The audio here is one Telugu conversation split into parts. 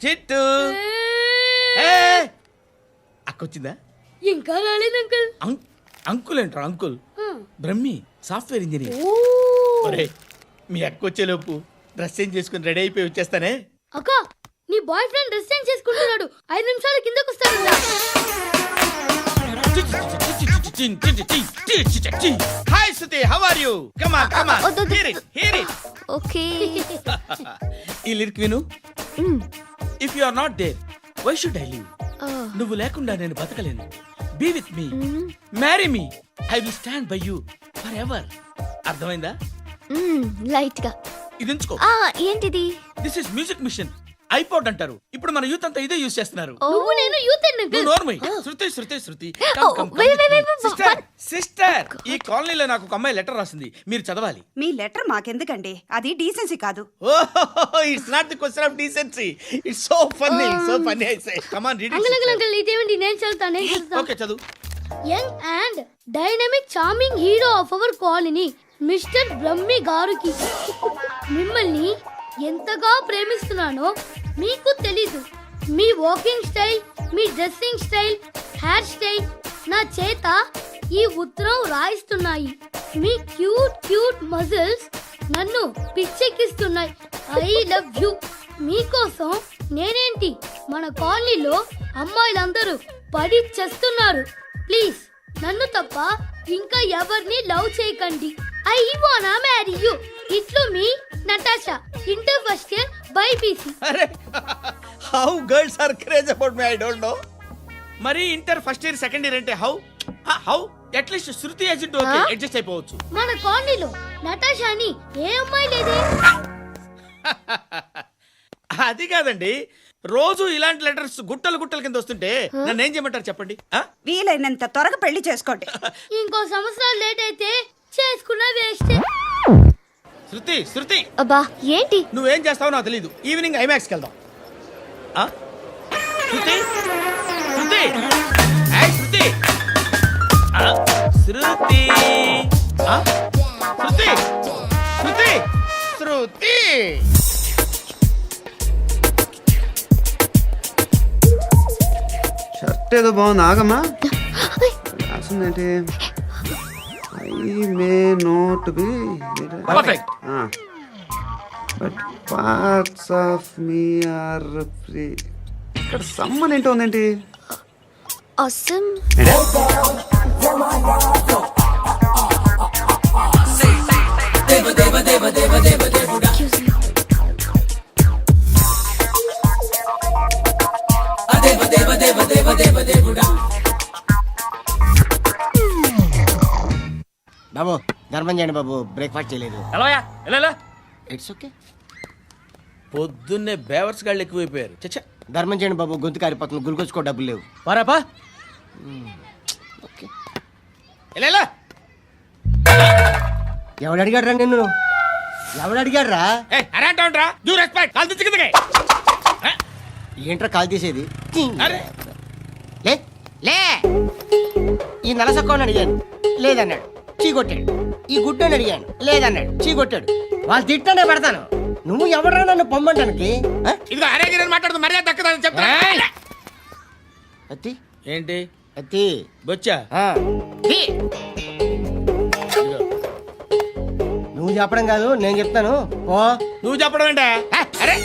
చిట్టు అక్కొచ్చిందా? ఇంకా రాలేదు అంకుల్. అంకుల్ అంటారు అంకుల్. Brahmi software engineer. ఒరే మీ అక్కొచ్చేలోపు డ్రెస్ చేంజ్ చేసుకుని రెడీ అయిపోయి వచ్చేస్తానే. అక్క నీ బాయ్ ఫ్రెండ్ డ్రెస్ చేంజ్ చేసుకుంటున్నాడు, 5 నిమిషాలు కిందకు వస్తాడు. Hi Shruti, how are you? Come on come on, hear it. Okay. ఈ లిరిక్ విను. If you are not there why should I live? నువ్వు లేకుండా నేను బతకలేను. Be with me, marry me, I will stand by you forever. అర్థమైందా? లైట్ గా. ఇది ఉంచుకో. ఏంటిది? This is music machine, iPod అంటారు. ఇప్పుడు మన యూత్ అంతా ఇదే యూస్ చేస్తున్నారు. నువ్వు నేను యూత్ అంకుల్. నోర్మై. శృతి శృతి శృతి. సిస్టర్, ఈ కాలనీలో నాకు ఒక అమ్మాయి లెటర్ రాసింది, మీరు చదవాలి. మీ లెటర్ మాకెందుకండి, అది డీసెన్సీ కాదు. It's not the question of decency, it's so funny, so funny. I say come on read it. Uncle ఇదేంటి? నేను చదువుతాను. ఓకే చదువు. Young and dynamic charming hero of our colony mister Brahmi గారికి మిమ్మల్ని ఎంతగా ప్రేమిస్తున్నానో మీకు తెలీదు. మీ వాకింగ్ స్టైల్, మీ డ్రెస్సింగ్ స్టైల్, హెయిర్ స్టైల్ నా చేత ఈ ఉత్తరం రాయిస్తున్నాయి. మీ క్యూట్ క్యూట్ మజిల్స్ నన్ను పిచ్చెక్కిస్తున్నాయి. I love you. మీకోసం నేనేంటి, మన కాలనీలో అమ్మాయిలందరూ పడి చేస్తున్నారు. ప్లీజ్ నన్ను తప్ప ఇంకా ఎవరిని లవ్ చేయకండి. ఐ వానా మ్యారీ యూ. ఇట్లు మీ Natasha, inter first year BiPC. అరే how girls are craze about me, I don't know. మరి inter first year second year అంటే how how at least Shruti agent okay adjust అయిపోవచ్చు. మన కాలనీలో నటాషా అని ఏ అమ్మాయి లేదే. అది కాదండి, రోజు ఇలాంటి లెటర్స్ గుట్టలు గుట్టల కింద వస్తుంటే నన్ను ఏం చేయమంటారు చెప్పండి? వీలైనంత త్వరగా పెళ్లి చేసుకోండి. ఇంకో సంవత్సరాలు లేట్ అయితే చేసుకున్న వేస్ట్. శృతి శృతి, అబ్బా ఏంటి? నువ్వేం చేస్తావో నాకు తెలీదు. ఈవినింగ్ ఐమాక్స్కి వెళ్దాం. శృతి శృతి, ఏయ్ శృతి, శృతి, శృతి, శృతి, శృతి. షర్ట్ ఏదో బాగుంది, ఆగమ్మా. రాసిందేంటి? I may not be perfect, but parts of me are free. ఇక్కడ సమ్మన్ ఏంటో ఉందేంటి? అసమ్. బాబు ధర్మం చేయండి బాబు, బ్రేక్ఫాస్ట్ చేయలేదు. ఎలా? It's okay. పొద్దున్నే బేవర్స్ గాళ్ళు ఎక్కువైపోయారు. చచ్చా, ధర్మం చేయండి బాబు, గొంతు కారిపోతుంది, గురికొచ్చుకో డబ్బులు లేవు. పారాపా. ఓకే. ఎలా ఎవడు అడిగాడ్రా నిన్ను? ఎవడు అడిగాడ్రా? ఏంట్రా కాల్ తీసేది? లే లే. ఈ నలసక్కని అడిగాను, లేదన్నాడు, చీ కొట్టాడు. ఈ గుడ్డని అడిగాను, లేదన్నాడు, చీ కొట్టాడు. వాళ్ళు తిట్టానే పెడతాను. నువ్వు ఎవడరా నన్ను పొమ్మంటానికి? మాట్లాడుతూ మర్యాద దక్కదని చెప్తా. అత్తి ఏంటి అత్తి బొచ్చా? నువ్వు చెప్పడం కాదు, నేను చెప్తాను. ఓ నువ్వు చెప్పడం ఏంటా? అరే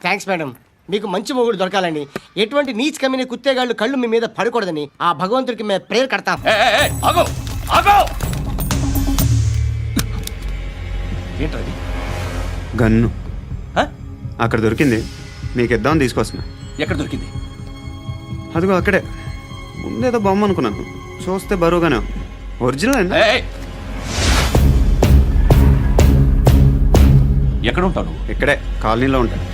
థ్యాంక్స్ మేడం. మీకు మంచి మొగుడు దొరకాలని, ఎటువంటి నీచ్ కమ్మిన కుత్తేగాళ్ళు కళ్ళు మీ మీద పడకూడదని ఆ భగవంతుడికి మేము ప్రేయర్ కడతాం. ఏంటది? గన్ను అక్కడ దొరికింది, మీకు ఇద్దామని తీసుకొస్తున్నా. ఎక్కడ దొరికింది? అదిగో అక్కడే. ముందేదో బొమ్మ అనుకున్నాను, చూస్తే బరువుగానే ఒరిజినల్ అండి. ఎక్కడ ఉంటాను? ఇక్కడే కాలనీలో ఉంటాను.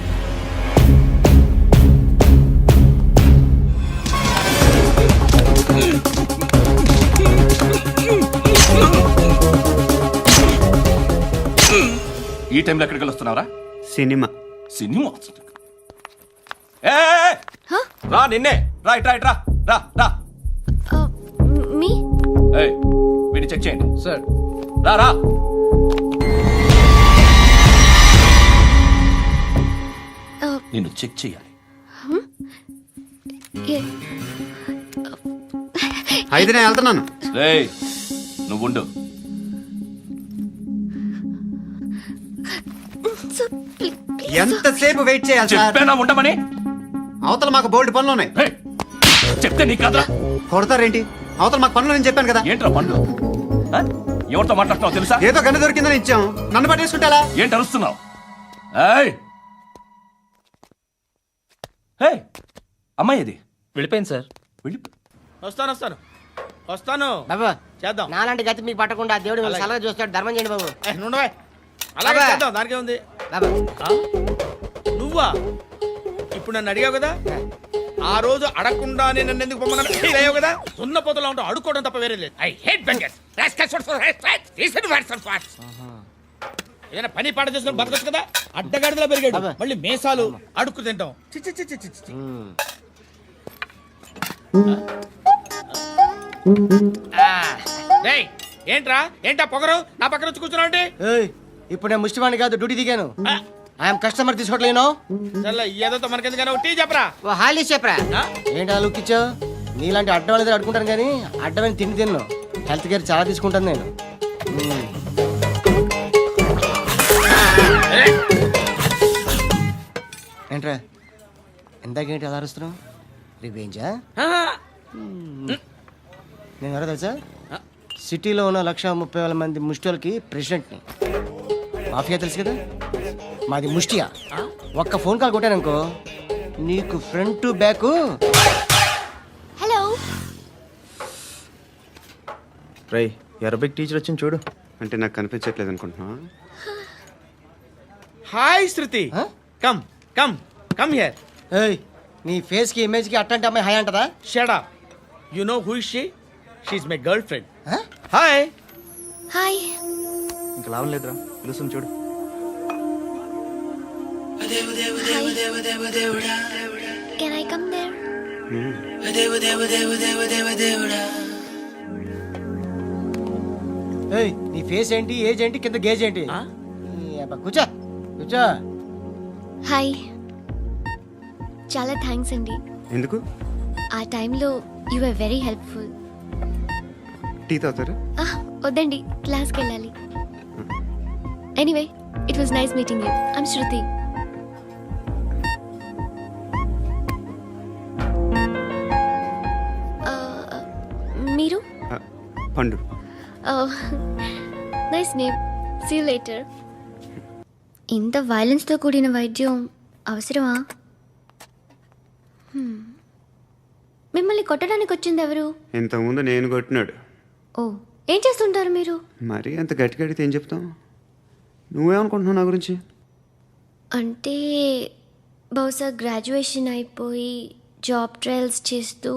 ఈ టైంలో ఎక్కడికి వస్తున్నావురా? సినిమా. సినిమా రా, నిన్నే రా, ఇట్రా ఇట్రా, రా రా. మీ వీడిని చెక్ చేయండి సార్. రా రా. నిన్ను చెక్ చేయాలి. ఏ- అయితే నేను వెళ్తున్నాను. రేయ్ నువ్వు ఉండు. సార్, ప్లీజ్ ఎంతసేపు వెయిట్ చేయాలి సార్? చెప్పేనా ఉండమని? అవతల మాకు బోల్డ్ పనులు ఉన్నాయి. రేయ్, చెప్తే నీ కదా కొడతారేంటి? అవతల మాకు పనులు నేను చెప్పాను కదా. ఏంట్రా పండ్లు? ఆ? ఎవరితో మాట్లాడుతున్నావు తెలుసా? ఏదో గన్ను దొరికిందని ఇచ్చాం, నన్ను పట్టేసుకుంటా. ఏంటి అరుస్తున్నావు? ఏయ్ ఏయ్, అమ్మాయి ఇది వెళ్ళిపోయింది సార్. వెళ్ళి వస్తాను బాబు చేద్దాం. నాలాంటి గతి మీకు పట్టకుండా దేవుడు మిమ్మల్ని సలహా చూస్తాడు. ధర్మం చేయండి బాబు. నుండవే అలాగే అబ్బా. చేద్దాం, దానికే ఉంది. బాబు నువ్వా ఇప్పుడు నన్ను అడిగావు కదా, ఆ రోజు అడగకుండానే నన్ను ఎందుకు పొమ్మన్నాను ఫీల్ అయ్యావు కదా. సున్న పోతలో ఉంటావు, అడుక్కోవడం తప్ప వేరే లేదు. I hate bangers. ఏదైనా పని పాట చేసుకుని బతకొచ్చు కదా. అడ్డగాడిదలా పెరిగాడు, అబ్బా. మళ్ళీ మేసాలు అడుక్కు తింటాం. చి చి చి చి చి చి. డేయ్, ఏంటా పొగరు నా పక్కన వచ్చి కూర్చున్నావు అంటే? ఏయ్, ఇప్పుడు నేను ముష్టివాణి కాదు, డ్యూటీ దిగాను. ఐఎమ్ కస్టమర్ తీసుకోవట్లేను. చల్ల ఏదో మనకెందుకైనా టీ చెప్పరా. ఓ హాలీ చెప్పరా. ఆ? ఏంటి అలా లుక్ ఇచ్చావు? నీలాంటి అడ్డం వాళ్ళ దగ్గర అడుకుంటాను కానీ అడ్డమైన తిండి తిన్ను. హెల్త్ కేర్ చాలా తీసుకుంటాను నేను. ఏంట్రా ఇందాకేంటి అలా అరుస్తున్నావు? రివేంజా? నేను ఎవరో తెలుసా? సిటీలో ఉన్న 130,000 మంది ముష్టిలకి ప్రెసిడెంట్ని. మాఫియా తెలుసు కదా, మాది ముష్టియా. ఒక్క ఫోన్ కాల్ కొట్టాననుకో నీకు ఫ్రంట్ టు బ్యాక్. హలో. రై అరబిక్ టీచర్ వచ్చింది చూడు. అంటే నాకు కనిపించట్లేదు అనుకుంటున్నా. Hi Shruti, Huh? Come come come here. ఏయ్, నీ ఫేస్ కి ఇమేజ్ కి అట్టంటే అమ్మాయి హాయ్ అంటదా? Shut up. You know who is she? She is my girlfriend. Huh? Hi. Hi. ఇంకా లాభం లేదురా, పిలుస్తుంది చూడు. Can I come there? ఏయ్, నీ ఫేస్ ఏంటి, ఏజ్ ఏంటి, కింద గేజ్ ఏంటి? Huh? ఈ అబ్బా, కూర్చో కూర్చో. హాయ్. చాలా థ్యాంక్స్ అండి. ఎందుకు? ఆ టైంలో you are very helpful. Tea తాగుతారా? వద్దండి, క్లాస్కి వెళ్ళాలి. Anyway, it was nice meeting you. I'm Shruti. మీరు? Pandu. Nice name. See you later. ఇంత వైలెన్స్తో కూడిన వైద్యం అవసరమా? మిమ్మల్ని కొట్టడానికి వచ్చింది ఎవరు? ఇంతకుముందు నేను కొట్టినాడు. ఓ, ఏం చేస్తుంటారు మీరు? మరీ అంత గట్టి గడితే ఏం చెప్తాం? నువ్వేమనుకుంటున్నావు నా గురించి? అంటే బహుశా గ్రాడ్యుయేషన్ అయిపోయి జాబ్ ట్రయల్స్ చేస్తూ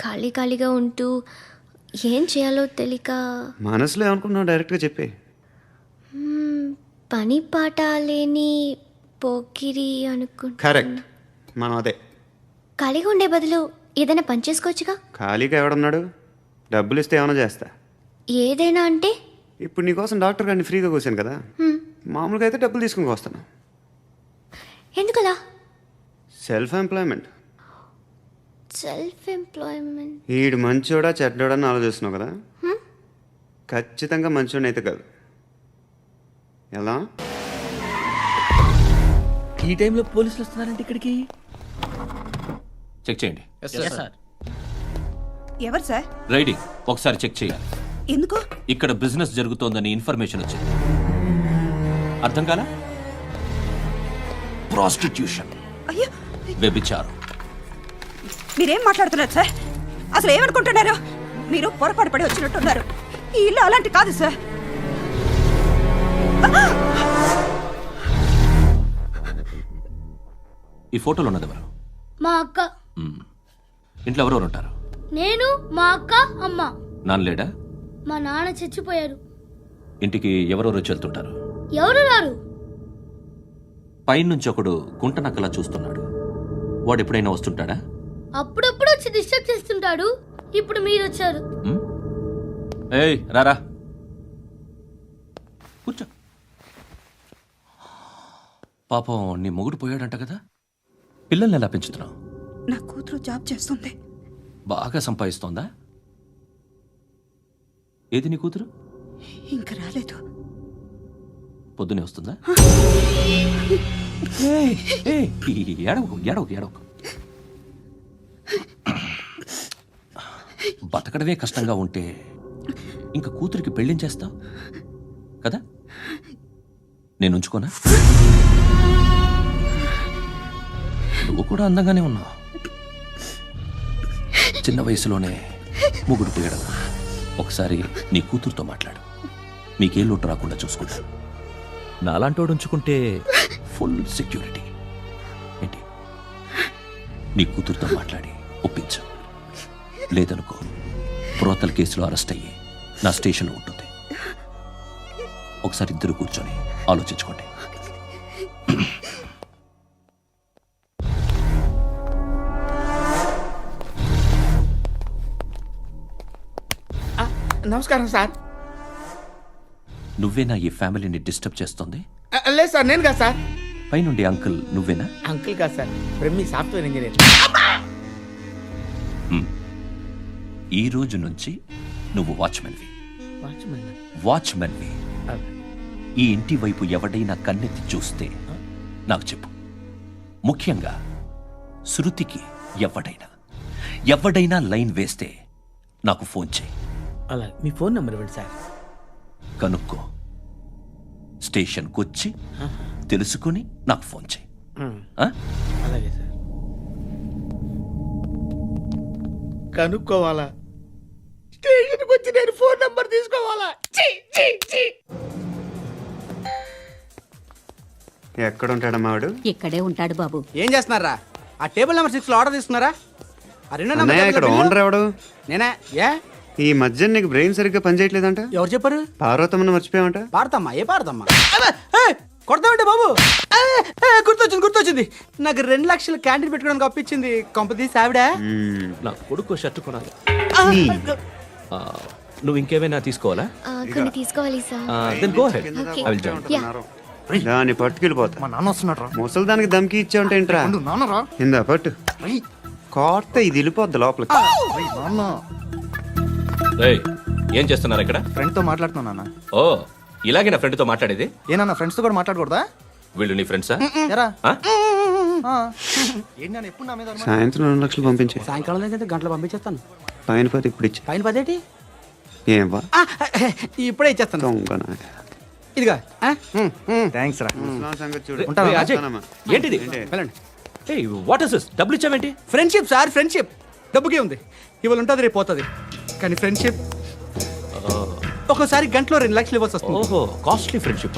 ఖాళీగా ఉంటూ ఏం చేయాలో తెలియక మనసులో ఏమనుకుంటున్నావు డైరెక్ట్గా చెప్పే. పని పాట లేని పోకిరి అనుకుంటా. కరెక్ట్, మనం అదే. ఖాళీగా ఉండే బదులు ఏదైనా పని చేసుకోవచ్చుగా. ఖాళీగా ఎవడన్నాడు? డబ్బులు ఇస్తే ఏమైనా చేస్తా. ఏదైనా అంటే? ఇప్పుడు నీకోసం డాక్టర్ గారిని ఫ్రీగా కూర్చాను కదా, మామూలుగా అయితే డబ్బులు తీసుకుని వస్తాను. ఎందుకలా? Self employment. Self employment. ఈడు మంచోడా చెడ్డోడా అని ఆలోచిస్తున్నావు కదా. ఖచ్చితంగా మంచోడని అయితే కాదు. ఎలా? ఈ టైంలో పోలీసులు వస్తున్నారంటే ఇక్కడికి. చెక్ చేయండి. ఎవరు సార్? రైడింగ్ ఒకసారి చెక్ చేయాలి. ఎందుకు? ఇక్కడ బిజినెస్ జరుగుతోందని ఇన్ఫర్మేషన్ వచ్చింది. అర్థం కాలా? ప్రాస్టిట్యూషన్, అయ్యో, వ్యభిచారం. మీరేం మాట్లాడుతున్నారు సార్? అసలు ఏమనుకుంటున్నారు? మీరు పొరపాటు పడి వచ్చినట్టున్నారు. ఈ ఇల్లు అలాంటి కాదు సార్. ఈ ఫోటోలో ఉన్నది ఎవరు? మా అక్క. మ్మ్. ఇంట్లో ఎవరెవరు ఉంటారు? నేను, మా అక్క, అమ్మ. నాన్న లేడా? మా నాన్న చచ్చిపోయారు. ఇంటికి ఎవరెవరు వచ్చి వెళ్తుంటారు? ఎవరు రారు. పైనుంచి ఒకడు గుంట నక్కలా చూస్తున్నాడు. వాడు ఎప్పుడైనా వస్తుంటాడా? అప్పుడప్పుడు వచ్చి డిస్టర్బ్ చేస్తుంటాడు. ఇప్పుడు మీరు వచ్చారు. మ్మ్? ఏయ్ రారా, కూర్చో. పాపం నీ మొగుడు పోయాడంట కదా, పిల్లల్ని ఎలా పెంచుతున్నావు? నా కూతురు జాబ్ చేస్తుంది. బాగా సంపాదిస్తోందా? ఏది నీ కూతురు? ఇంకా రాలేదు. పొద్దునే వస్తుందా? ఏయ్, ఏయ్, ఏడవకు ఏడవకు ఏడవకు. బతకడమే కష్టంగా ఉంటే ఇంకా కూతురికి పెళ్ళించేస్తావు కదా? నేను ఉంచుకోనా? నువ్వు కూడా అందంగానే ఉన్నావు. చిన్న వయసులోనే ముగుడు పోయడం. ఒకసారి నీ కూతురుతో మాట్లాడు. మీకే లోటు రాకుండా చూసుకుంటాను. నాలాంటోడు ఉంచుకుంటే ఫుల్ సెక్యూరిటీ. ఏంటి? నీ కూతురుతో మాట్లాడి ఒప్పించు. లేదనుకో ప్రోతల కేసులో అరెస్ట్ అయ్యి నా స్టేషన్లో ఉంటుంది. ఒకసారి ఇద్దరు కూర్చొని ఆలోచించుకోండి. నమస్కారం సార్. నువ్వేనా ఈ ఫ్యామిలీని డిస్టర్బ్ చేస్తుంది? లేదు సార్, నేను కాదు సార్. పైనుండి అంకుల్ నువ్వేనా? అంకుల్ కాదు సార్, బ్రహ్మి సాఫ్ట్వేర్ ఇంజనీర్. ఈ రోజు నుంచి నువ్వు వాచ్మెన్వి. వాచ్మెన్ వాచ్మెన్వి. ఈ ఇంటి వైపు ఎవడైనా కన్నెత్తి చూస్తే నాకు చెప్పు. ముఖ్యంగా శృతికి ఎవడైనా లైన్ వేస్తే నాకు ఫోన్ చేయి. అలా మీ ఫోన్ నెంబర్ ఇవ్వండి సార్. కనుక్కో. స్టేషన్కి వచ్చి తెలుసుకుని నాకు ఫోన్ చేయి. ఆ? అలాగే సార్. కనుక్కోవాలా? స్టేషన్కి వచ్చి నేను ఫోన్ నెంబర్ తీసుకోవాలా? ఛీ, ఛీ, ఛీ. ఎక్కడ ఉంటాడమ్మా వాడు? ఇక్కడే ఉంటాడు బాబు. ఏం చేస్తున్నారా? ఆ టేబుల్ నెంబర్ 6 లో ఆర్డర్ తీసుకున్నారా? ఆ రెండో నెంబర్ అన్నయ్య, ఇక్కడ ఓనర్ ఎవడు? నేనే. ఏ ఈ మధ్య నీకు బ్రెయిన్ సరిగ్గా పనిచేయట్లేదంట. ఎవరు చెప్పారు? పార్వతమ్మను మర్చిపోయామంట. పాడతామ్మా, ఏ పాడతామ్మా? కొడతామంటే బాబు. గుర్తొచ్చింది. నాకు 2 లక్షలు క్యాంటీన్ పెట్టుకోవడానికి అప్పించింది కొంపతీసి ఆవిడ. నా కొడుకు షర్ట్ కొనాలి. నువ్వు ఇంకేమైనా తీసుకోవాలా? కొన్ని తీసుకోవాలి sir. Then go ahead. Okay. I will join. Yeah. దాన్ని పట్టుకెళ్ళిపోతా. మా నాన్న వస్తున్నాడు. ముసలి దానికి దమ్కి ఇచ్చావుంటేంట్రా? నాన్నరా ఇందా పట్టు. కోర్త ఇది వెళ్ళిపోద్ది లోపలికి. నాన్న రేయ్, ఏం చేస్తున్నారు ఇక్కడ? ఫ్రెండ్ తో మాట్లాడుతున్నా నాన్న. ఓ, ఇలాగే నా ఫ్రెండ్తో మాట్లాడేది? ఏనా ఫ్రెండ్స్ తో కూడా మాట్లాడకూడదా? వీళ్ళు నీ ఫ్రెండ్సా? ఎరా ఆ? ఏంటి నాన్న ఎప్పుడు నా మీద అనుమానం? సాయంత్రం 2 లక్షలు పంపించే. సాయంకాలం దగ్గర గంటలు పంపించేస్తాను. పైన పోతే ఇప్పుడు ఇచ్చే. పైన 10 ఏంటి? ఏం వా ఇప్పుడే ఇచ్చేస్తాను. దొంగనా. ఇదిగా థ్యాంక్స్ రా. ముసలాం సంగతి చూడు. ఉంటావా? రేయ్, అజయ్, ఉంటానమ్మా. ఏంటిది? వెళ్ళండి. ఏయ్, వాట్ ఇస్ దిస్? డబ్బులు ఇచ్చావేంటి? Friendship sir, friendship. డబ్బుకే ఉంది. ఇవాళ ఉంటుంది, రేపు పోతుంది. కానీ ఫ్రెండ్షిప్ ఒక్కోసారి గంటలో 2 లక్షలు ఇవ్వాల్సి వస్తుంది. ఓహో, కాస్ట్లీ ఫ్రెండ్షిప్.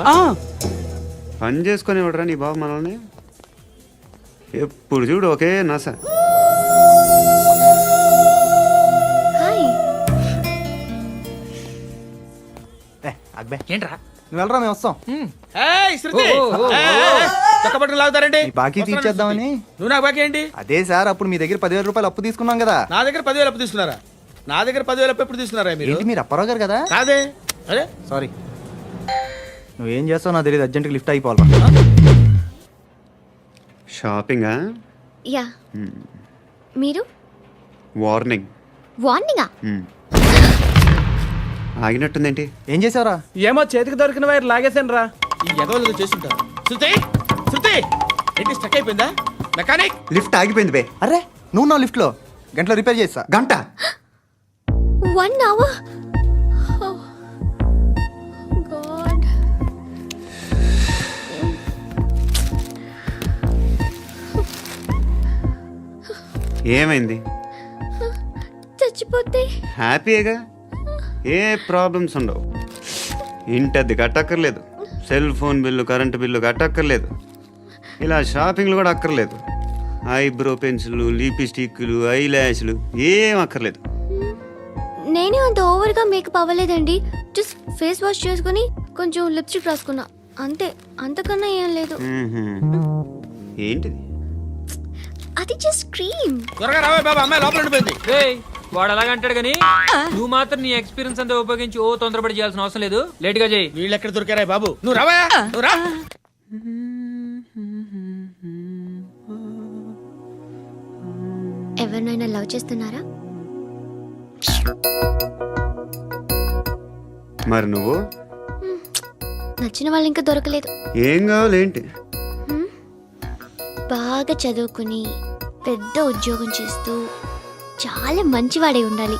పని చేసుకొని ఇవ్వడరా నీ బాబు మనల్ని? ఎప్పుడు చూడు ఒకే నస. హాయ్. అక్బే ఏంట్రా? నువ్వు వెళ్ళరా, మేము వస్తాం. ఏయ్, శృతి! చక్కబట్టలు లాగుతారండి. ఈ బాకీ తీర్చేద్దామని. నువ్వు నాకు బాకీ ఏంటి? అదే సార్, అప్పుడు మీ దగ్గర 10,000 రూపాయలు అప్పు తీసుకున్నాం కదా. నా దగ్గర 10,000 అప్పు తీసుకున్నారా? నా దగ్గర 10,000 అప్పు ఎప్పుడు తీసుకున్నారా మీరు? ఏంటి మీరు అప్పారావు గారు కదా? కాదే. అరే సారీ. నువ్వేం చేస్తావు నాకు తెలియదు, అర్జెంట్గా లిఫ్ట్ అయిపోవాలి. షాపింగా? యా. మీరు? వార్నింగ్. వార్నింగా? ఆగినట్టుందేంటి? ఏం చేసావురా? ఏమో చేతికి దొరికిన వైర్ లాగేసాను రా. ఈ ఎగవలు చేస్తుంటారు. శృతి, శృతి, ఏంటి స్టక్ అయిపోయిందా? మెకానిక్. లిఫ్ట్ ఆగిపోయింది బే. అరే నువ్వు నా లిఫ్ట్లో గంటలో రిపేర్ చేస్తా. గంట? 1 hour? Oh. God. ఏమైంది? చచ్చిపోతే? హ్యాపీగా, ఏ ప్రాబ్లమ్స్ ఉండవు. ఇంటి అద్దె కట్టక్కర్లేదు, cell phone bill, current bill కట్టక్కర్లేదు, ఇలా షాపింగ్లు కూడా అక్కర్లేదు. ఐబ్రో పెన్సిల్లు, లిప్స్టిక్లు, ఐ ల్యాష్లు ఏం అక్కర్లేదు. నేనే అంత ఓవర్గా మేకప్ అవ్వలేదండి. జస్ట్ ఫేస్ వాష్ చేసుకుని కొంచెం లిప్స్టిక్ రాసుకున్నా అంతే. అంతకన్నా ఏం లేదు. ఏంటిది? అది జస్ట్ క్రీమ్. త్వరగా రావే బాబా, అమ్మాయి లోపల ఉండిపోయింది. వాడు అలాగంటాడు కానీ నువ్వు మాత్రం నీ ఎక్స్పీరియన్స్ అంతా ఉపయోగించి ఓ తొందరపడి చేయాల్సిన అవసరం లేదు. లేట్ గా చేయి. వీళ్ళు ఎక్కడ దొరికారా బాబు? నువ్వు రావా, నువ్వు రా. ఎవరినైనా లవ్ చేస్తున్నారా? మరి నువ్వు నచ్చిన వాళ్ళు ఇంకా దొరకలేదు. ఏం కావాలి ఏంటి? బాగా చదువుకుని పెద్ద ఉద్యోగం చేస్తూ చాలా మంచివాడే ఉండాలి.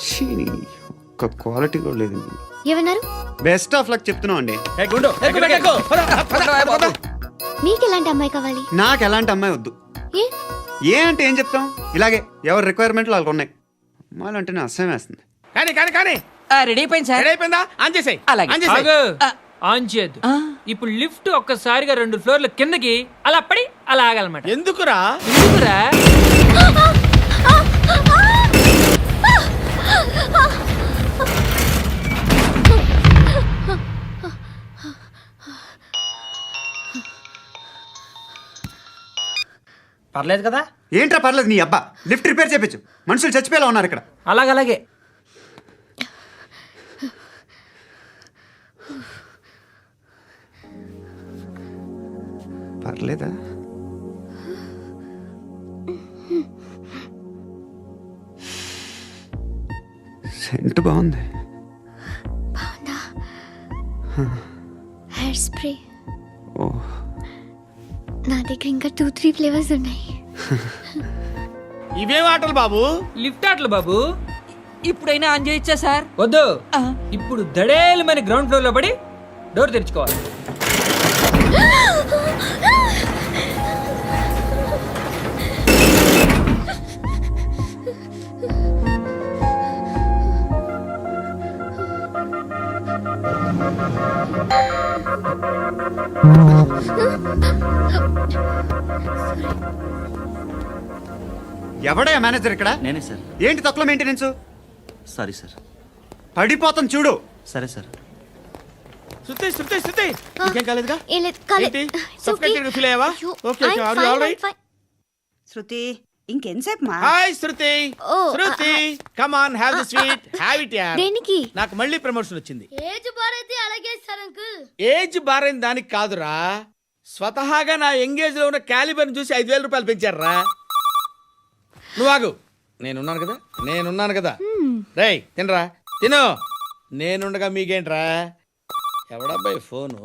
ఛీ, ఒక్క క్వాలిటీ కూడా లేదు. ఏమన్నారు? బెస్ట్ ఆఫ్ లక్ చెప్తున్నావు అండి. మీకు ఎలాంటి అమ్మాయి కావాలి? నాకు ఎలాంటి అమ్మాయి వద్దు. ఏ అంటే ఏం చెప్తాం, ఇలాగే ఎవరి రిక్వైర్మెంట్లు వాళ్ళకు ఉన్నాయి. అమ్మాయిలు అంటేనే అసహ్యం వేస్తుంది. కానీ కానీ కానీ రెడీ అయిపోయింది సార్. రెడీ అయిపోయిందా? ఆన్ చేసేయ్. అలాగే. ఆన్ చేసేయ్. ఆగు. ఆన్ చేయద్దు. ఇప్పుడు లిఫ్ట్ ఒక్కసారిగా 2 ఫ్లోర్ల కిందకి అలా పడి అలా ఆగాలన్నమాట. ఎందుకురా? ఎందుకురా? పర్లేదు కదా? ఏంట్రా పర్లేదు, నీ అబ్బా లిఫ్ట్ రిపేర్ చేయించు. మనుషులు చచ్చిపోయేలా ఉన్నారు ఇక్కడ. అలాగే. పర్లేదా? సెంట్ బాగుంది. Hair spray. ఓ, నా దగ్గర ఇంకా 2-3 ఫ్లేవర్స్ ఉన్నాయి. ఇవేం ఆటలు బాబు? లిఫ్ట్ ఆటలు బాబు. ఇప్పుడైనా ఆన్ చేయొచ్చా సార్? వద్దు. ఇప్పుడు దడేలు మన గ్రౌండ్ ఫ్లోర్ లో పడి డోర్ తెరుచుకోవాలి. ఎవడయ్యా మేనేజర్ ఇక్కడ? నేనే సార్. ఏంటి తక్కువ మెయింటెనెన్స్? Sorry sir. పడిపోతాం చూడు. సరే సార్. శృతి ఇంకేం కాలేదుగా? ఏం లేదు, కాలేదు. ఏంటి? It's okay. Suffocated feel అయ్యావా? అయ్యో, Okay, I'm are you fine, all right? I'm fine. శృతి ఇంకెంతసేపు మా? Hi Shruti. Oh, Shruti come on, have the sweet, have it యార్. దేనికి? నాకు మళ్ళీ ప్రమోషన్ వచ్చింది. ఏజ్ బారైతే అలాగే సార్ అంకుల్. ఏజ్ బారైన దానికి కాదురా, స్వతహాగా నా ఎంగేజ్ లో ఉన్న క్యాలిబర్ చూసి 5,000 రూపాయలు పెంచారా. నువ్వు ఆగు, నేనున్నాను కదా. రేయ్ తినరా, తిను. నేనుండగా మీకేంట్రా? ఎవడబ్బాయి ఫోను?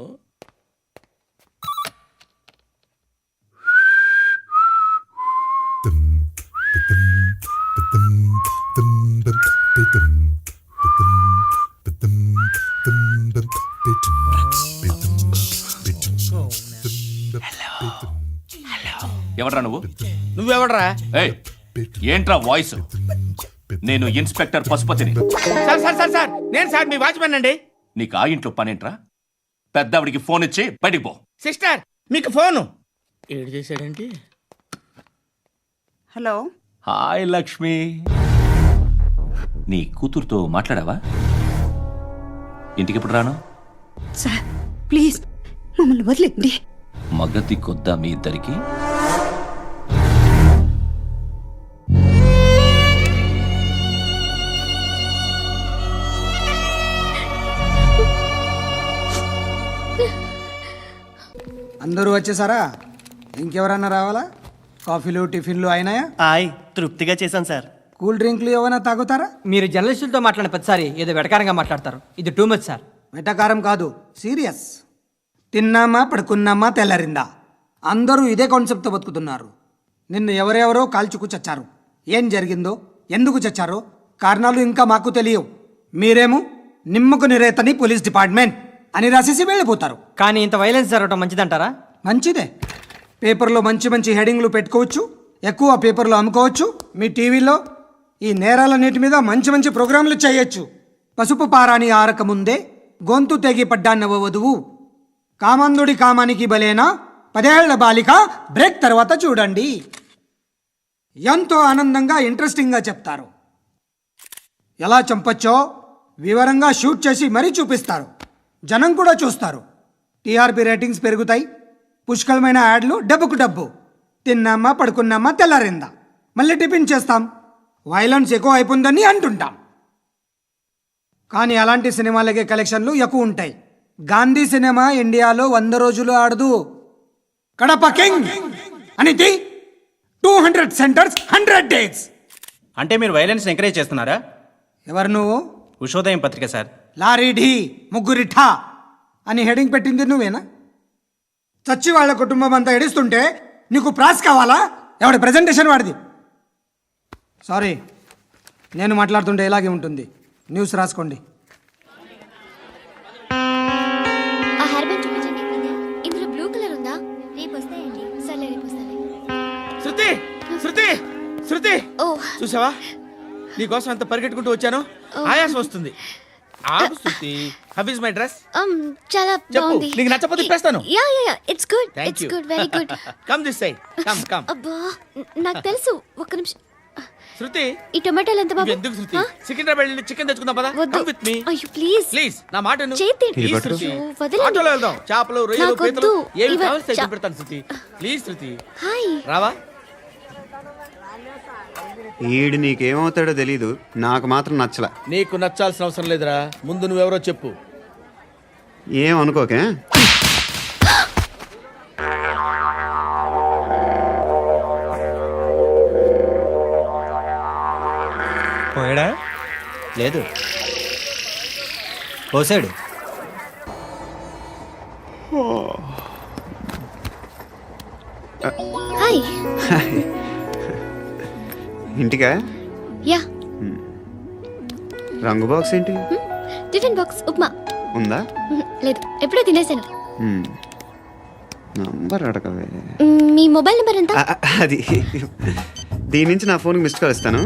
ఎవడ్రా నువ్వు? నువ్వెవడరా? ఏయ్, ఏంట్రా వాయిస్? నేను ఇన్స్పెక్టర్ పశుపతిని. సార్ నేను సార్ మీ వాచ్మెన్ అండి. నీకు ఆ ఇంట్లో పనేంట్రా? పెద్దవిడికి ఫోన్ ఇచ్చి బయటికి పో. సిస్టర్ మీకు ఫోను. ఏడు చేశాడేంటి? హలో. హాయ్ లక్ష్మి. నీ కూతురుతో మాట్లాడావా? ఇంటికి ఎప్పుడు రాను? సార్ ప్లీజ్ మమ్మల్ని వదిలేండి. మగతి కొద్దా మీ ఇద్దరికి? అందరూ వచ్చేసారా? ఇంకెవరన్నా రావాలా? కాఫీలు టిఫిన్లు అయినాయా? తృప్తిగా చేశాను సార్. కూల్ డ్రింక్లు ఏమైనా తాగుతారా? మీరు జర్నలిస్టులతో మాట్లాడిన ప్రతిసారి ఏదో వెటకారంగా మాట్లాడతారు. ఇది టూ మచ్ సార్. వెటకారం కాదు, సీరియస్. తిన్నామా పడుకున్నామా తెల్లరిందా, అందరూ ఇదే కాన్సెప్ట్తో బతుకుతున్నారు. నిన్ను ఎవరెవరో కాల్చుకు చచ్చారు. ఏం జరిగిందో, ఎందుకు చచ్చారో కారణాలు ఇంకా మాకు తెలియవు. మీరేమో నిమ్మకు నిరేతని పోలీస్ డిపార్ట్మెంట్ అని రాసేసి వెళ్ళిపోతారు. కానీ ఇంత వైలెన్స్ జరగడం మంచిదంటారా? మంచిదే. పేపర్లో మంచి మంచి హెడింగ్లు పెట్టుకోవచ్చు, ఎక్కువ పేపర్లు అమ్ముకోవచ్చు. మీ టీవీలో ఈ నేరాలన్నిటి మీద మంచి మంచి ప్రోగ్రాంలు చేయొచ్చు. పసుపు పారాని ఆరక ముందే గొంతు తెగి పడ్డాన్నవ వధువు, కామందుడి కామానికి బలేనా 10 ఏళ్ల బాలిక బ్రేక్ తర్వాత చూడండి. ఎంతో ఆనందంగా ఇంట్రెస్టింగ్గా చెప్తారు. ఎలా చంపచ్చో వివరంగా షూట్ చేసి మరీ చూపిస్తారు. జనం కూడా చూస్తారు. టీఆర్పీ రేటింగ్స్ పెరుగుతాయి. పుష్కలమైన యాడ్లు డబ్బుకు డబ్బు. తిన్నామా పడుకున్నామా తెల్లారిందా, మళ్ళీ టిఫిన్ చేస్తాం. వైలెన్స్ ఎక్కువ అయిపోయిందని అంటుంటాం. కానీ అలాంటి సినిమాలకే కలెక్షన్లు ఎక్కువ ఉంటాయి. గాంధీ సినిమా ఇండియాలో 100 రోజులు ఆడదు. కడప కింగ్ అనితి 200 సెంటర్స్ 100 డేస్. అంటే మీరు వైలెన్స్ ఎంకరేజ్ చేస్తున్నారా? ఎవరు నువ్వు? ఉషోదయం పత్రిక సార్. లారీ ఢీ ముగ్గురి ఠా అని హెడింగ్ పెట్టింది నువ్వేనా? చచ్చి వాళ్ళ కుటుంబం అంతా ఎడుస్తుంటే నీకు ప్రాస్ కావాలా? ఎవడి ప్రజెంటేషన్ వాడిది. సారీ, నేను మాట్లాడుతుంటే ఇలాగే ఉంటుంది. న్యూస్ రాసుకోండి. ఆ హెయిర్ బ్యాండ్ చూపించండి. ఇందులో బ్లూ కలర్ ఉందా? రేపు వస్తాయండి. సరే రేపు వస్తాయి. శృతి శృతి శృతి ఓ చూసావా, నీకోసం ఎంత పరిగెట్టుకుంటూ వచ్చాను. ఆయాసం వస్తుంది. ఆగు Shruti. How is my dress? చాలా చెప్పు, బాగుంది. నీకు నచ్చకపోతే తిప్పేస్తాను. Yeah yeah yeah, it's good. Thank it's you. Good, very good. Come this side. Come come. అబ్బా, నాకు తెలుసు. ఒక్క నిమిషం. శృతి ఈ టొమాటోలు ఎంత బాబు? ఎందుకు శృతి? సికింద్రాబాద్ వెళ్ళి చికెన్ తెచ్చుకుందాం పదా. వద్దు. కమ్ విత్ మీ అయ్యో ప్లీజ్ ప్లీజ్. నా మాట విను. చేతి Please, శృతి. వదలండి. ఆటోలో వెళ్దాం. చేపలు, రొయ్యలు, నాకు పీతలు వద్దు. ఏమి ఇవ- కావాలి చా- పెడతాను శృతి. Please Shruti hi. రావా. ఈడు నీకేమవుతాడో తెలీదు, నాకు మాత్రం నచ్చలా. నీకు నచ్చాల్సిన అవసరం లేదురా. ముందు నువ్వెవరో చెప్పు. ఏం అనుకోకే. పోయాడా? లేదు, పోసాడు. హాయ్. ఇంటికా? యా, రంగు బాక్స్ ఏంటి? Tiffin box upma. ఉందా? లేదు, ఎప్పుడో తినేసాను. నంబర్ అడగవే. మీ మొబైల్ నెంబర్ ఎంత? అది దీని నుంచి నా ఫోన్కి మిస్డ్ కాల్ ఇస్తాను.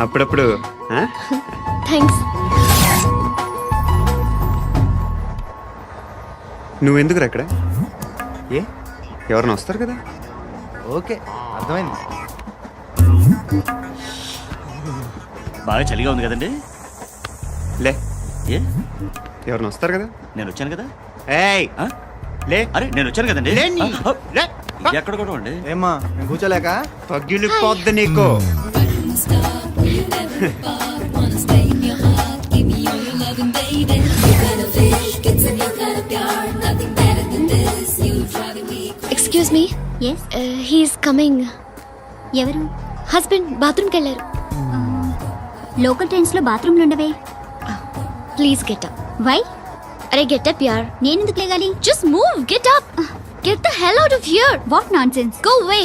అప్పుడప్పుడు. థ్యాంక్స్. నువ్వెందుకురా అక్కడ? ఏ ఎవరైనా వస్తారు కదా. ఓకే, అర్థమైంది. బాగా చలిగా ఉంది కదండి. లే, ఏ ఎవరైనా వస్తారు కదా. నేను వచ్చాను కదా. ఏయ్ ఆ? లే. అరే నేను వచ్చాను కదండి. లే నీ. లే. ఎక్కడ కూడా అండి. ఏమ్మా, నేను కూర్చోలేక? పగిలిపోద్ది నీకు. Excuse me. Yes, he's coming. ఎవరు? హస్బెండ్ బాత్రూమ్కి వెళ్ళారు. లోకల్ ట్రైన్స్ లో బాత్రూమ్లు ఉండవే. Please get up. వై? అరే గెట్ అప్ యార్. నేను ఎందుకు లేగాలి? Just move, get up. Get the hell out of here. What nonsense. Go away.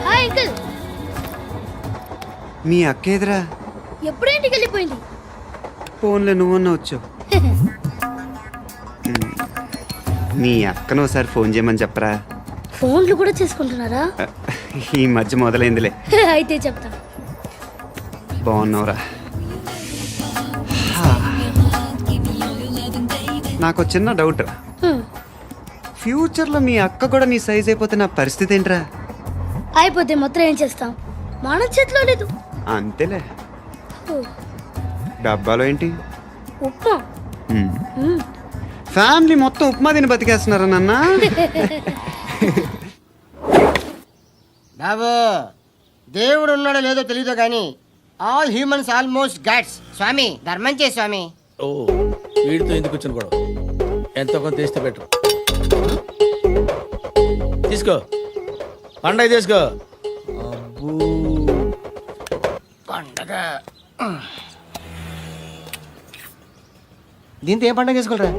Hi uncle. మీ అక్క ఎదురా? ఎప్పుడు ఇంటికి వెళ్ళిపోయింది? ఫోన్లో నువ్వన్నా వచ్చావు. మీ అక్కను ఒకసారి ఫోన్ చేయమని చెప్పరా. ఫోన్లు కూడా చేసుకుంటున్నారా? ఈ మధ్య మొదలైందిలే. అయితే చెప్తా. బాగున్నావురా. నాకు చిన్న డౌట్. ఫ్యూచర్లో మీ అక్క కూడా నీ సైజ్ అయిపోతే నా పరిస్థితి ఏంట్రా? అయిపోతే మొత్తం ఏం చేస్తాం? మన చేతిలో లేదు. అంతేలే. డబ్బాలో ఏంటి? ఉప్మా. ఫ్యామిలీ మొత్తం ఉప్మా తిని బతికేస్తున్నారా నాన్న? బాబు, దేవుడు ఉన్నాడో లేదో తెలియదు కానీ ఆల్ హ్యూమన్స్ ఆల్మోస్ట్ గాడ్స్. స్వామి ధర్మం చే స్వామి. ఓ, వీడితో ఎందుకు వచ్చిన గొడవ? ఎంతో కొంత తీస్తే బెటర్. తీసుకో, పండగ తీసుకో. పండగ దీంతో ఏం పండగ చేసుకుంటారా?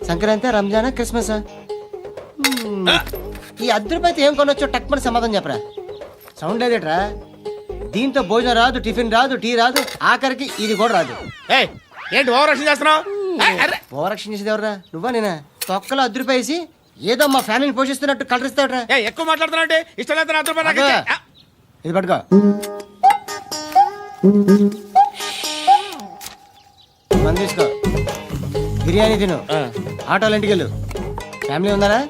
సంక్రాంతి, రంజానా, క్రిస్మసా? ఈ అద్దరిపైతే ఏం కొనొచ్చో టక్మని సమాధానం చెప్పరా. సౌండ్ లేదేట్రా? దీంతో భోజనం రాదు, టిఫిన్ రాదు, టీ రాదు, ఆఖరికి ఇది కూడా రాదు. ఏయ్, ఏంటి ఓవర్ యాక్షన్ చేస్తున్నావు? ఓవరాక్షన్ చేసేది ఎవరా? నువ్వా నేనా? తొక్కలో అద్దరిపేసి ఏదో మా ఫ్యామిలీని పోషిస్తున్నట్టు కలరిస్తావుట్రా. ఎక్కువ మాట్లాడుతున్నా ఇష్టం లేదు. నా అదృపా నాకు ఇచ్చే. ఇది పట్టుకో. మంది తీసుకో, బిర్యానీ తిను, ఆటోలు ఇంటికి వెళ్ళు. ఫ్యామిలీ ఉందారా?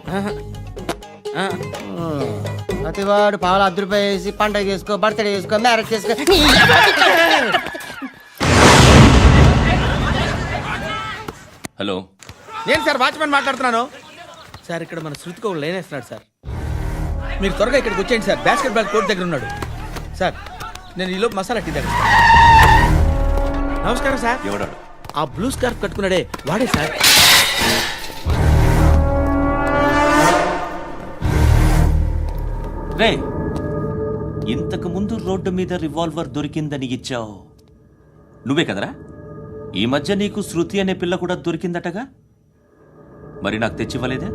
ప్రతివాడు పావులు ₹10 వేసి పండగ చేసుకో, బర్త్డే చేసుకో, మ్యారేజ్ చేసుకో. హలో, నేను సార్ వాచ్మెన్ మాట్లాడుతున్నాను. సార్ ఇక్కడ మన శృతికి ఒక లైన్ వేస్తున్నాడు సార్. మీరు త్వరగా ఇక్కడికి వచ్చేయండి సార్. బాస్కెట్ బాల్ కోర్ట్ దగ్గర ఉన్నాడు సార్. నేను ఈలోపు మసాలా టీ దగ్గర నమస్కారం సార్. ఎవడాడు? ఆ బ్లూ స్కార్ఫ్ కట్టుకున్నాడే వాడే సార్. రే, ఇంతకు ముందు రోడ్డు మీద రివాల్వర్ దొరికిందని ఇచ్చావు నువ్వే కదరా? ఈ మధ్య నీకు శృతి అనే పిల్ల కూడా దొరికిందటగా, మరి నాకు తెచ్చివ్వలేదే?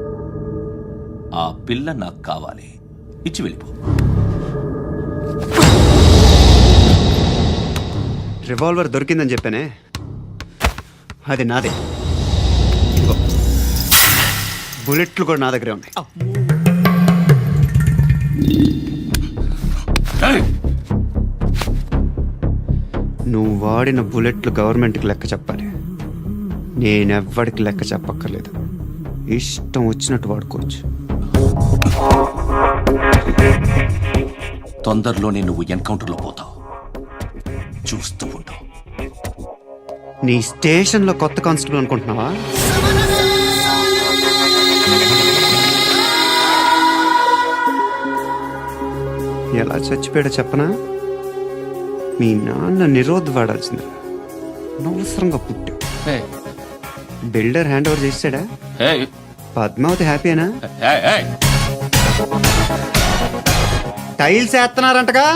ఆ పిల్ల నాకు కావాలి, ఇచ్చి వెళ్ళిపో. రివాల్వర్ దొరికిందని చెప్పానే, అది నాదే. ఇదిగో, బుల్లెట్లు కూడా నా దగ్గరే ఉన్నాయి. నువ్వు వాడిన బుల్లెట్లు గవర్నమెంట్కి లెక్క చెప్పాలి. నేనెవ్వడికి లెక్క చెప్పక్కర్లేదు. ఇష్టం వచ్చినట్టు వాడుకోవచ్చు. తొందరలోనే నువ్వు ఎన్కౌంటర్లో పోతావు, చూస్తూ ఉంటావు. నీ స్టేషన్లో కొత్త కానిస్టేబుల్ అనుకుంటున్నావా? ఎలా చచ్చిపోయాడో చెప్పనా? మీ నాన్న నిరోధ్ వాడాల్సింది. అనవసరంగా పుట్టు. బిల్డర్ హ్యాండ్ ఓవర్ చేసాడా? పద్మావతి హ్యాపీనా? టైల్స్ వేస్తున్నారంటగా.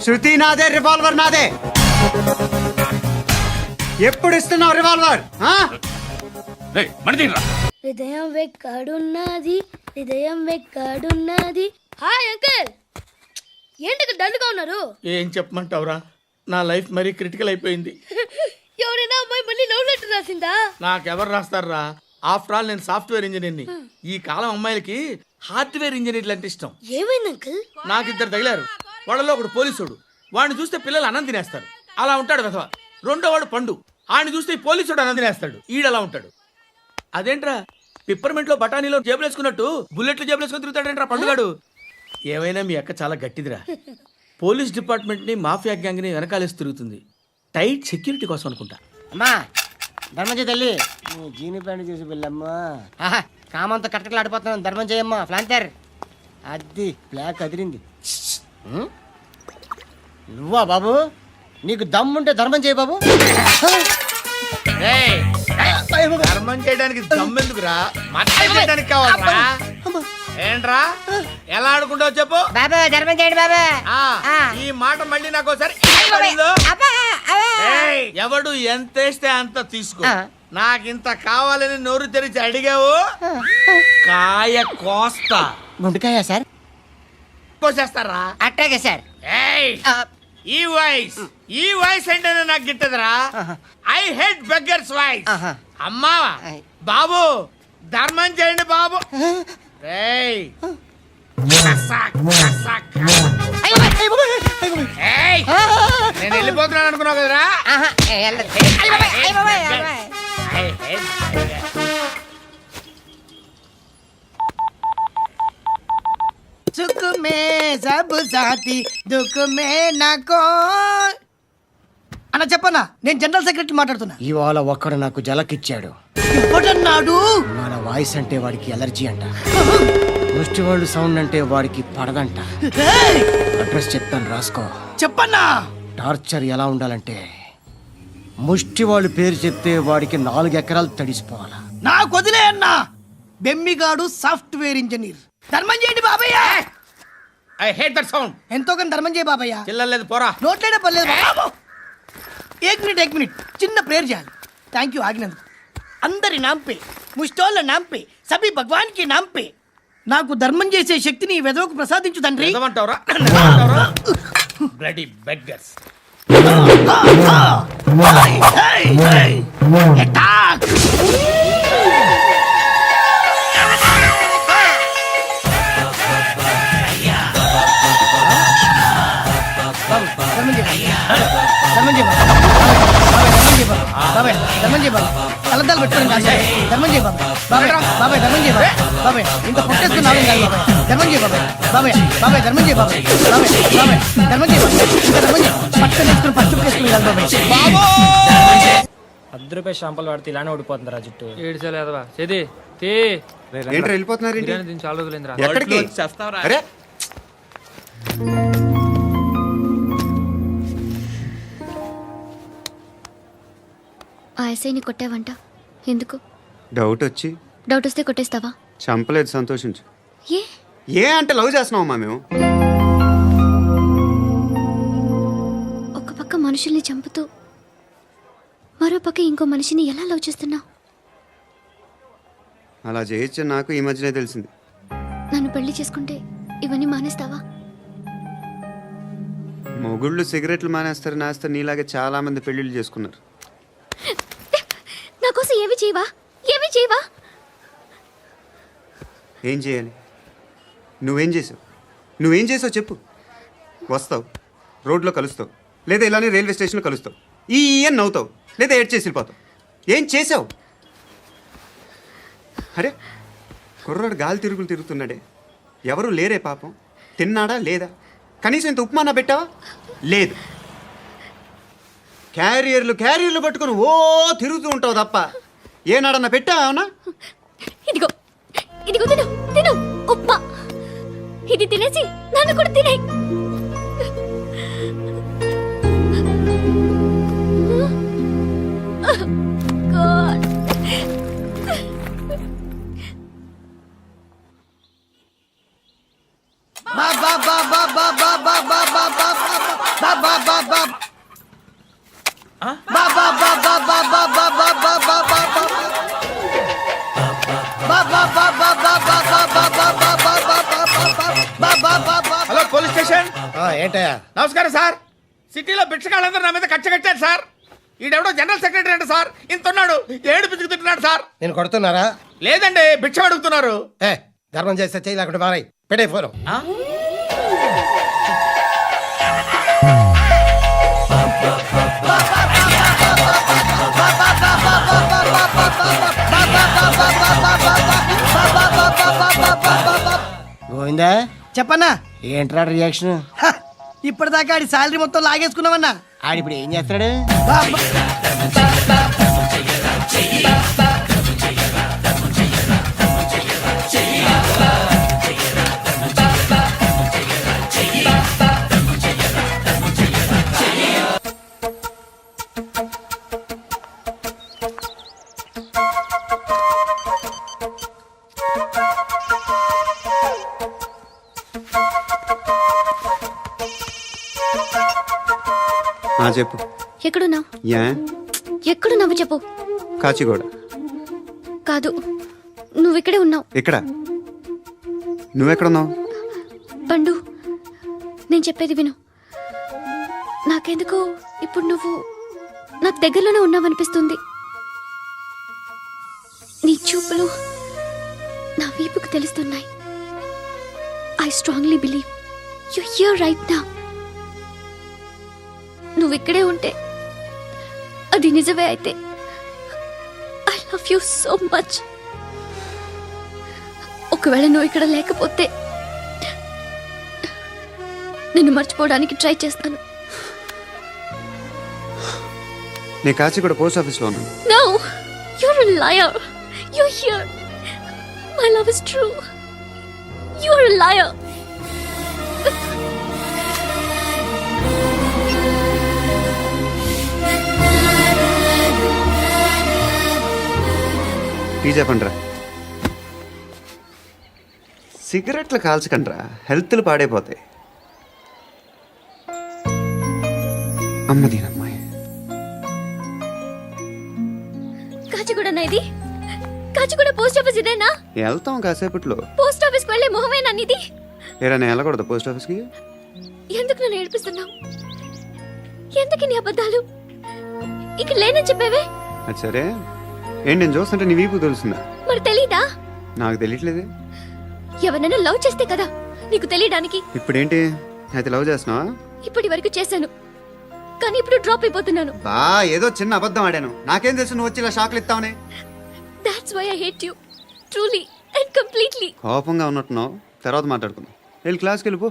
శృతి నాదే, రివాల్వర్ నాదే. ఎప్పుడు ఇస్తున్నావు రివాల్వర్? హృదయం వెక్కడున్నది, హృదయం వెక్కడున్నది. హాయ్ అంకుల్, ఏంటి డల్గా ఉన్నారు? ఏం చెప్పమంటావురా, నా లైఫ్ మరీ క్రిటికల్ అయిపోయింది. ఎవరైనా అమ్మాయి మళ్ళీ లవ్ లెటర్ రాసిందా? నాకెవరు రాస్తారా? ఆఫ్టర్ ఆల్ నేను సాఫ్ట్వేర్ ఇంజనీర్ని. ఈ కాలం అమ్మాయిలకి హార్డ్వేర్ ఇంజనీర్లు అంటే ఇష్టం. ఏమైంది అంకుల్? నాకు ఇద్దరు తగిలారు. వాళ్ళలో ఒకడు పోలీసుడు, వాడిని చూస్తే పిల్లలు అన్నం తినేస్తారు, అలా ఉంటాడు వెధవ. రెండో వాడు పండు, ఆడిని చూస్తే ఈ పోలీసుడు అన్నం తినేస్తాడు, ఈడలా ఉంటాడు. అదేంట్రా, పిప్పర్మెంట్ లో బఠానీలో జేబులు వేసుకున్నట్టు బుల్లెట్లు జేబులు వేసుకుని తిరుగుతాడేంట్రా పండుగాడు. ఏమైనా మీ అక్క చాలా గట్టిదిరా. పోలీస్ డిపార్ట్మెంట్ ని మాఫియా గ్యాంగ్ ని వెనకాలేసి తిరుగుతుంది. టైట్ సెక్యూరిటీ కోసం అనుకుంటా. అమ్మా ధర్మం తల్లి, జీని ప్యాంట్ చూసి వెళ్ళమ్మా. కామంతో కట్టకలు ఆడిపోతున్నాను, ధర్మం చేయమ్మా. ఫ్లాంతర్ అది బ్లాక్ అదిరింది. నువ్వా బాబు? నీకు దమ్ముంటే ధర్మం చేయ బాబు. ధర్మం చేయడానికి దమ్మెందుకురా, మతం చేయడానికి కావాలరా. ఏంట్రా ఎలా ఆడుకుంటావు చెప్పు బాబా, ధర్మం చేయండి బాబా. ఈ మాట మళ్ళీ నాకు ఒకసారి ఎవడు ఎంత వేస్తే అంత తీసుకో. నాకింత కావాలని నోరు తెరిచి అడిగావు, కాయ కోస్తా. గుండెకాయ సార్? కోసేస్తారా? అట్టాగే సార్. ఈ వాయిస్ అంటేనే నాకు గిట్టదురా. I hate beggars voice. అమ్మా బాబు, ధర్మం చేయండి బాబు. నేను వెళ్ళిపోతున్నాను అనుకున్నావు కదరా. సుఖ మే సబ్ సాథీ, దుఃఖ మే నాకో. అన్న చెప్పన్నా, నేను జనరల్ సెక్రటరీ మాట్లాడుతున్నా. ఇవాళ ఒక్కడు నాకు జలకిచ్చాడు. ఎవడన్నాడు? మన వాయిస్ అంటే వాడికి ఎలర్జీ అంట, ముష్టి వాళ్ళు సౌండ్ అంటే వాడికి పడదంట. అడ్రస్ చెప్తాను, రాసుకో. చెప్పన్నా. టార్చర్ ఎలా ఉండాలంటే, ముష్టి వాళ్ళు పేరు చెప్తే వాడికి 4 ఎకరాలు తడిసిపోవాలా. నాకు వదిలే అన్నా. బెమ్మిగాడు సాఫ్ట్వేర్ ఇంజనీర్. ధర్మం చేయండి బాబయ్య. I hate that sound. ఎంతో కానీ ధర్మం చేయ బాబయ్య. చిల్లలేదు పోరా. నోట్లేనే పర్లేదు బాబు. ఏక్ మినిట్ చిన్న ప్రేయర్ చేయాలి. థ్యాంక్ యూ ఆగినందుకు. అందరి నాంపే, ముష్టోళ్ళ నాంపే, సభి భగవాన్ కి నాంపే నాకు ధర్మం చేసే శక్తిని ఈ వెదవకు ప్రసాదించు తండ్రి. ఏమంటావురా? Bloody beggars. అటాక్. కలద్దాలు పెట్టుకోండి ధర్మం చేయ బాబాయ్. బాబాయ్ ధర్మం చేయ బాబాయ్. ఇంత పుట్టేస్తున్నావు ధర్మం చేయ బాబాయ్. బాబాయ్ బాబాయ్ ధర్మం చేయ బాబాయ్. బాబాయ్ బాబాయ్ ధర్మం చేయ ఇంకా ధర్మం చేయ. పట్టుకొని వేసుకుని పట్టు వేసుకుని బాబాయ్. 10 రూపాయలు షాంపూలు వాడితే ఇలానే ఓడిపోతుందిరా జుట్టు. ఏడ్చలేదవా చేది ఏంట్రా వెళ్ళిపోతున్నారు? బిర్యానీ తిని చాలా రోజులైందిరా. ఎక్కడికి? అరే ఎస్ఐని కొట్టావంట ఎందుకు? డౌట్ వచ్చి డౌట్ వస్తే కొట్టేస్తావా? చంపలేదు, సంతోషించు. ఏ ఏ అంటే లవ్ చేస్తున్నావమ్మా మేము. ఒక పక్క మనుషుల్ని చంపుతూ మరో పక్క ఇంకో మనిషిని ఎలా లవ్ చేస్తున్నావు? అలా చేయొచ్చు నాకు ఈ మధ్యనే తెలిసింది. నన్ను పెళ్లి చేసుకుంటే ఇవన్నీ మానేస్తావా? మొగుళ్ళు సిగరెట్లు మానేస్తారు, నాస్తారు. నీలాగే చాలా మంది పెళ్ళిళ్ళు చేసుకున్నారు. నా కోసం ఏమి చేయవా? ఏమి చేయవా? ఏం చేయాలి? నువ్వేం చేసావు? నువ్వేం చేసావు చెప్పు. వస్తావు, రోడ్లో కలుస్తావు, లేదా ఇలానే రైల్వే స్టేషన్లో కలుస్తావు, ఈ అని నవ్వుతావు, లేదా ఏడ్ చేసి వెళ్ళిపోతావు. ఏం చేసావు? అరే కుర్రాడు గాలి తిరుగులు తిరుగుతున్నాడే, ఎవరు లేరే పాపం. తిన్నాడా లేదా? కనీసం ఇంత ఉప్మానా పెట్టావా? లేదు. క్యారియర్లు పట్టుకొని ఓ తిరుగుతూ ఉంటావు తప్ప ఏనాడన్నా పెట్టావా? అవునా? ఇదిగో ఇదిగో తిను తిను ఉప్మా. ఇది తినేసి నన్ను కూడా తినే. Hello police station. ఏంటయ్యా? నమస్కారం సార్. సిటీలో భిక్షకాళ్ళందరూ నా మీద కచ్చ కట్టారు సార్. ఈడెవడో జనరల్ సెక్రటరీ అంట సార్. ఇంత ఉన్నాడు, ఏడు పిచ్చుకు తింటున్నాడు సార్. నేను కొడుతున్నారా? లేదండి, భిక్ష అడుగుతున్నారు. ధర్మం చేస్తే చేయి, లేకుంటే మారాయి. పెట్టే ఫోన్. ఆ? గోవిందా, చెప్పన్నా. ఏంట్రా రియాక్షన్? హ, ఇప్పటిదాకా ఆడి శాలరీ మొత్తం లాగేసుకున్నావన్నా. ఆడిప్పుడు ఏం చేస్తాడు? చెప్పు. ఎక్కడున్నావు? యా ఎక్కడున్నావు చెప్పు. కాచిగూడ. కాదు, నువ్వు ఇక్కడే ఉన్నావు. ఇక్కడ నువ్వెక్కడున్నావు? పండు, నేను చెప్పేది విను. నాకెందుకు ఇప్పుడు నువ్వు నాకు దగ్గరలోనే ఉన్నావనిపిస్తుంది. నీ చూపులు నా వీపుకు తెలుస్తున్నాయి. I strongly believe you here right now. నువ్వు ఇక్కడే ఉంటే అది నిజమే అయితే I love you so much. ఒకవేళ నువ్వు ఇక్కడ లేకపోతే నిన్ను మర్చిపోవడానికి ట్రై చేస్తాను. నేను కాచిగూడ పోస్ట్ ఆఫీస్లో ఉన్నాను. No, you're a liar. You're here. My love is true. You're a liar. Tea చెప్పండిరా. సిగరెట్లు కాల్చకండ్రా, హెల్త్లు పాడైపోతాయి. అమ్మదీనమ్మాయి. కాచిగూడనా ఇది? కాచిగూడ పోస్ట్ ఆఫీస్ ఇదేనా? వెళ్తాం కాసేపట్లో. పోస్ట్ ఆఫీస్కి వెళ్ళే మొహమేనా నీది? ఏరా నేను వెళ్ళకూడదు పోస్ట్ ఆఫీస్కి? ఎందుకు నన్ను ఏడిపిస్తున్నావు? ఎందుకు నీ అబద్ధాలు? ఇక్కడ లేనని చెప్పేవే. అది సరే, ఏంటి నేను చూస్తుంటే నీ వీపు తెలుస్తుందా? మరి తెలీదా? నాకు తెలియట్లేదే. ఎవరైనా లవ్ చేస్తే కదా నీకు తెలియడానికి. ఇప్పుడేంటి అయితే లవ్ చేస్తున్నావా? ఇప్పటి వరకు చేశాను, కానీ ఇప్పుడు డ్రాప్ అయిపోతున్నాను. బా ఏదో చిన్న అబద్ధం ఆడాను. నాకేం తెలుసు నువ్వు వచ్చి ఇలా షాక్లు ఇస్తావని. That's why I hate you. Truly and completely. కోపంగా ఉన్నట్టున్నావు, తర్వాత మాట్లాడుకుందాం. వెళ్ళి క్లాస్కి వెళ్ళిపో.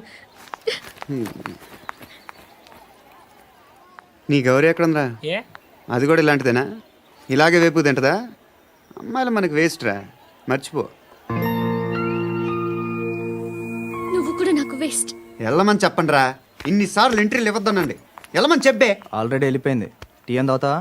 నీ గౌరీ ఎక్కడుందిరా? అది కూడా ఇలాంటిదేనా? ఇలాగే వేపు తింటదా? అమ్మాయిలు మనకి వేస్ట్ రా, మర్చిపో. నువ్వు కూడా నాకు వేస్ట్. వెళ్ళమని చెప్పండి రా. ఇన్నిసార్లు ఎంట్రీలు ఇవ్వద్దనండి. వెళ్ళమని చెప్పే. ఆల్రెడీ వెళ్ళిపోయింది. టీ అని తాగుతావా?